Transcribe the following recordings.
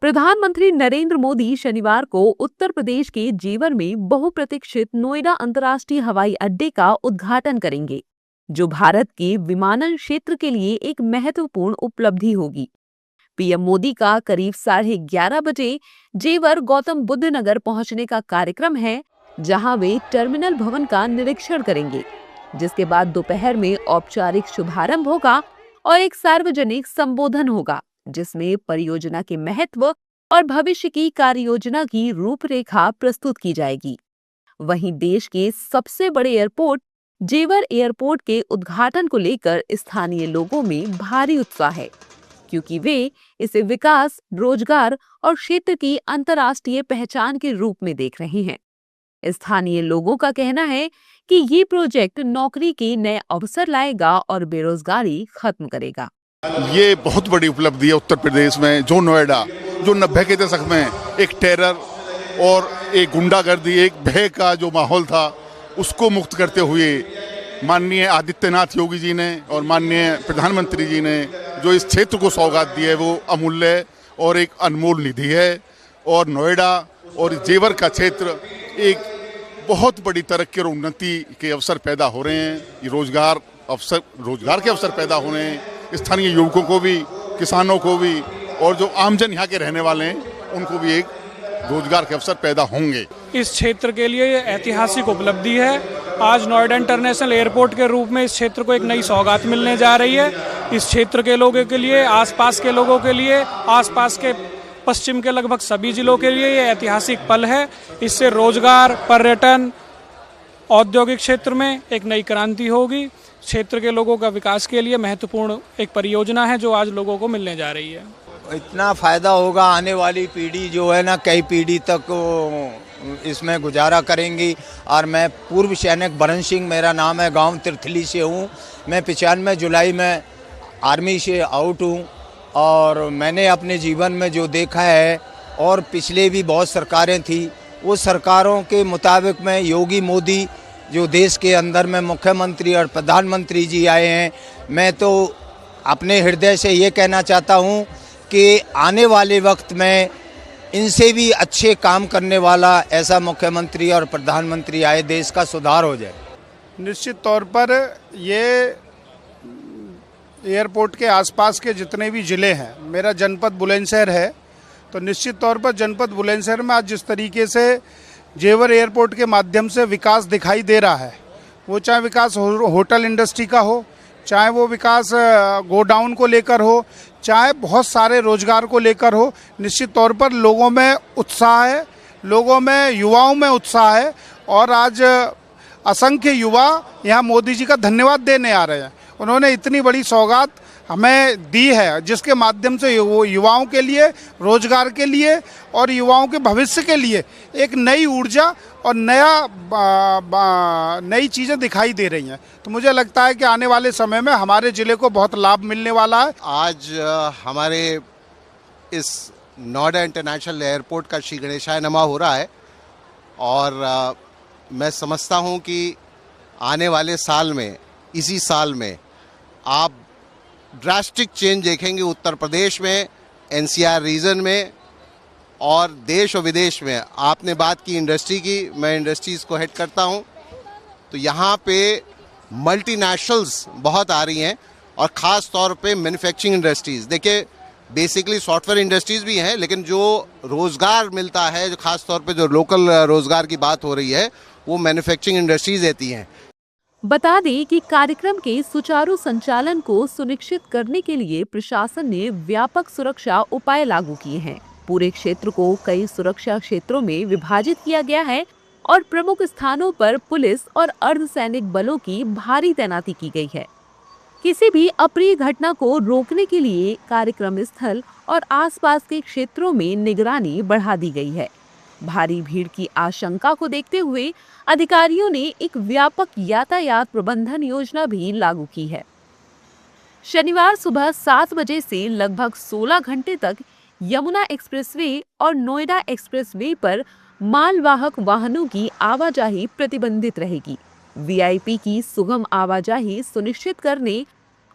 प्रधानमंत्री नरेंद्र मोदी शनिवार को उत्तर प्रदेश के जेवर में बहुप्रतीक्षित नोएडा अंतर्राष्ट्रीय हवाई अड्डे का उद्घाटन करेंगे, जो भारत के विमानन क्षेत्र के लिए एक महत्वपूर्ण उपलब्धि होगी। पीएम मोदी का करीब 11:30 बजे जेवर गौतम बुद्ध नगर पहुंचने का कार्यक्रम है, जहां वे टर्मिनल भवन का निरीक्षण करेंगे, जिसके बाद दोपहर में औपचारिक शुभारंभ होगा और एक सार्वजनिक संबोधन होगा, जिसमें परियोजना के महत्व और भविष्य की कार्ययोजना की रूपरेखा प्रस्तुत की जाएगी। वहीं देश के सबसे बड़े एयरपोर्ट जेवर एयरपोर्ट के उद्घाटन को लेकर स्थानीय लोगों में भारी उत्साह है, क्योंकि वे इसे विकास, रोजगार और क्षेत्र की अंतर्राष्ट्रीय पहचान के रूप में देख रहे हैं। स्थानीय लोगों का कहना है कि ये प्रोजेक्ट नौकरी के नए अवसर लाएगा और बेरोजगारी खत्म करेगा। ये बहुत बड़ी उपलब्धि है उत्तर प्रदेश में। जो नोएडा, जो 90 के दशक में एक टेरर और एक गुंडागर्दी, एक भय का जो माहौल था, उसको मुक्त करते हुए माननीय आदित्यनाथ योगी जी ने और माननीय प्रधानमंत्री जी ने जो इस क्षेत्र को सौगात दी है, वो अमूल्य और एक अनमोल निधि है। और नोएडा और जेवर का क्षेत्र एक बहुत बड़ी तरक्की और उन्नति के अवसर पैदा हो रहे हैं। ये रोजगार के अवसर पैदा हो रहे हैं। स्थानीय युवकों को भी, किसानों को भी, और जो आमजन यहाँ के रहने वाले हैं उनको भी एक रोजगार के अवसर पैदा होंगे। इस क्षेत्र के लिए ये ऐतिहासिक उपलब्धि है। आज नोएडा इंटरनेशनल एयरपोर्ट के रूप में इस क्षेत्र को एक नई सौगात मिलने जा रही है। इस क्षेत्र के लोगों के लिए, आसपास के लोगों के लिए, आसपास के पश्चिम के लगभग सभी जिलों के लिए ये ऐतिहासिक पल है। इससे रोजगार, पर्यटन, औद्योगिक क्षेत्र में एक नई क्रांति होगी। क्षेत्र के लोगों का विकास के लिए महत्वपूर्ण एक परियोजना है जो आज लोगों को मिलने जा रही है। इतना फायदा होगा, आने वाली पीढ़ी जो है ना, कई पीढ़ी तक इसमें गुजारा करेंगी। और मैं पूर्व सैनिक बरन सिंह मेरा नाम है, गांव तिरथली से हूँ। मैं 95 जुलाई में आर्मी से आउट हूँ और मैंने अपने जीवन में जो देखा है, और पिछले भी बहुत सरकारें थी, वो सरकारों के मुताबिक में योगी मोदी जो देश के अंदर में मुख्यमंत्री और प्रधानमंत्री जी आए हैं, मैं तो अपने हृदय से ये कहना चाहता हूँ कि आने वाले वक्त में इनसे भी अच्छे काम करने वाला ऐसा मुख्यमंत्री और प्रधानमंत्री आए, देश का सुधार हो जाए। निश्चित तौर पर ये एयरपोर्ट के आसपास के जितने भी ज़िले हैं, मेरा जनपद बुलंदशहर है, तो निश्चित तौर पर जनपद बुलंदशहर में आज जिस तरीके से जेवर एयरपोर्ट के माध्यम से विकास दिखाई दे रहा है, वो चाहे विकास होटल इंडस्ट्री का हो, चाहे वो विकास गोडाउन को लेकर हो, चाहे बहुत सारे रोजगार को लेकर हो, निश्चित तौर पर लोगों में उत्साह है, लोगों में, युवाओं में उत्साह है। और आज असंख्य युवा यहाँ मोदी जी का धन्यवाद देने आ रहे हैं। उन्होंने इतनी बड़ी सौगात हमें दी है, जिसके माध्यम से वो युवाओं के लिए, रोजगार के लिए और युवाओं के भविष्य के लिए एक नई ऊर्जा और नई चीज़ें दिखाई दे रही हैं। तो मुझे लगता है कि आने वाले समय में हमारे ज़िले को बहुत लाभ मिलने वाला है। आज हमारे इस नोएडा इंटरनेशनल एयरपोर्ट का श्री गणेशाय नमः हो रहा है, और मैं समझता हूं कि आने वाले साल में, इसी साल में आप ड्रास्टिक चेंज देखेंगे उत्तर प्रदेश में, एनसीआर रीजन में और देश और विदेश में। आपने बात की इंडस्ट्री की, मैं इंडस्ट्रीज़ को हेड करता हूं, तो यहाँ पे मल्टीनेशनल्स बहुत आ रही हैं, और ख़ास तौर पे मैन्युफैक्चरिंग इंडस्ट्रीज़। देखिए, बेसिकली सॉफ्टवेयर इंडस्ट्रीज़ भी हैं, लेकिन जो रोज़गार मिलता है, जो ख़ास तौर पे जो लोकल रोज़गार की बात हो रही है, वो मैन्युफैक्चरिंग इंडस्ट्रीज़ देती हैं। बता दें कि कार्यक्रम के सुचारू संचालन को सुनिश्चित करने के लिए प्रशासन ने व्यापक सुरक्षा उपाय लागू किए हैं। पूरे क्षेत्र को कई सुरक्षा क्षेत्रों में विभाजित किया गया है और प्रमुख स्थानों पर पुलिस और अर्धसैनिक बलों की भारी तैनाती की गई है। किसी भी अप्रिय घटना को रोकने के लिए कार्यक्रम स्थल और आसपास के क्षेत्रों में निगरानी बढ़ा दी गई है। भारी भीड़ की आशंका को देखते हुए अधिकारियों ने एक व्यापक यातायात प्रबंधन योजना भी लागू की है। शनिवार सुबह 7 बजे से लगभग 16 घंटे तक यमुना एक्सप्रेसवे और नोएडा एक्सप्रेसवे पर मालवाहक वाहनों की आवाजाही प्रतिबंधित रहेगी। वीआईपी की सुगम आवाजाही सुनिश्चित करने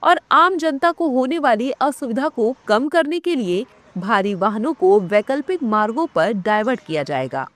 और आम जनता को होने वाली असुविधा को कम करने के लिए भारी वाहनों को वैकल्पिक मार्गों पर डाइवर्ट किया जाएगा।